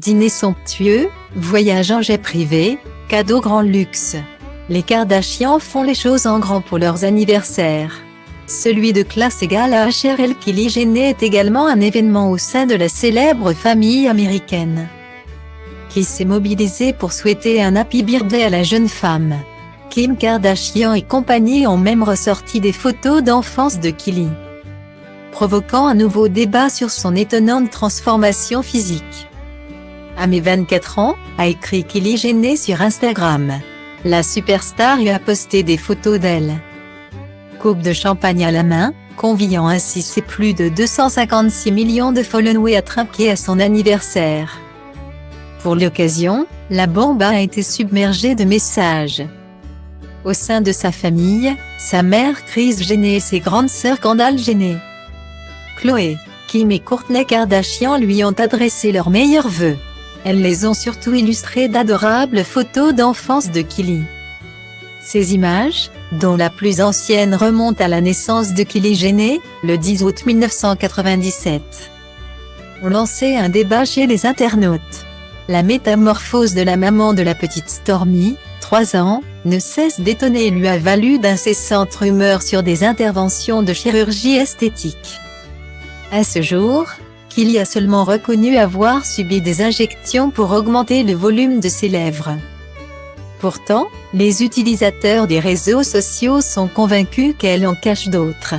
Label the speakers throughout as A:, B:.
A: Dîner somptueux, voyage en jet privé, cadeaux grand luxe. Les Kardashians font les choses en grand pour leurs anniversaires. Celui de classe égale à HRL Kylie Jenner est également un événement au sein de la célèbre famille américaine, qui s'est mobilisée pour souhaiter un happy birthday à la jeune femme. Kim Kardashian et compagnie ont même ressorti des photos d'enfance de Kylie, provoquant un nouveau débat sur son étonnante transformation physique. À mes 24 ans, a écrit Kylie Jenner sur Instagram. La superstar lui a posté des photos d'elle, coupe de champagne à la main, conviant ainsi ses plus de 256 millions de followers à trinquer à son anniversaire. Pour l'occasion, la bombe a été submergée de messages. Au sein de sa famille, sa mère Kris Jenner et ses grandes sœurs Kendall Jenner, Khloé, Kim et Kourtney Kardashian lui ont adressé leurs meilleurs vœux. Elles les ont surtout illustrées d'adorables photos d'enfance de Kylie. Ces images, dont la plus ancienne remonte à la naissance de Kylie Jenner, le 10 août 1997, ont lancé un débat chez les internautes. La métamorphose de la maman de la petite Stormi, 3 ans, ne cesse d'étonner et lui a valu d'incessantes rumeurs sur des interventions de chirurgie esthétique. À ce jour, Kylie a seulement reconnu avoir subi des injections pour augmenter le volume de ses lèvres. Pourtant, les utilisateurs des réseaux sociaux sont convaincus qu'elle en cache d'autres.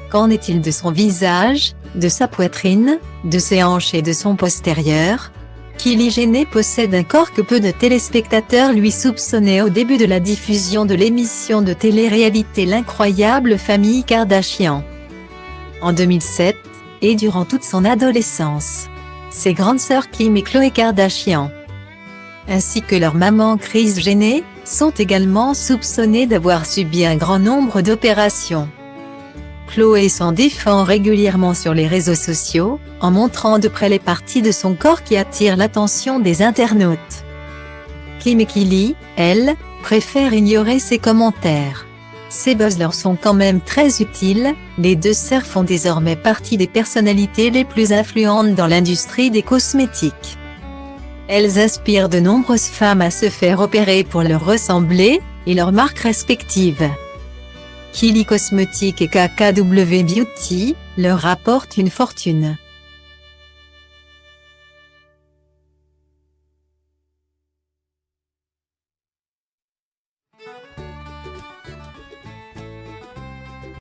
A: Qu'en est-il de son visage, de sa poitrine, de ses hanches et de son postérieur? Kylie Jenner possède un corps que peu de téléspectateurs lui soupçonnaient au début de la diffusion de l'émission de télé-réalité L'incroyable famille Kardashian, en 2007, et durant toute son adolescence. Ses grandes sœurs Kim et Khloé Kardashian, ainsi que leur maman Kris Jenner, sont également soupçonnées d'avoir subi un grand nombre d'opérations. Khloé s'en défend régulièrement sur les réseaux sociaux, en montrant de près les parties de son corps qui attirent l'attention des internautes. Kim et Kylie, elles, préfèrent ignorer ces commentaires. Ces buzz leur sont quand même très utiles, les deux sœurs font désormais partie des personnalités les plus influentes dans l'industrie des cosmétiques. Elles inspirent de nombreuses femmes à se faire opérer pour leur ressembler, et leurs marques respectives. Kylie Cosmetics et KKW Beauty leur rapportent une fortune.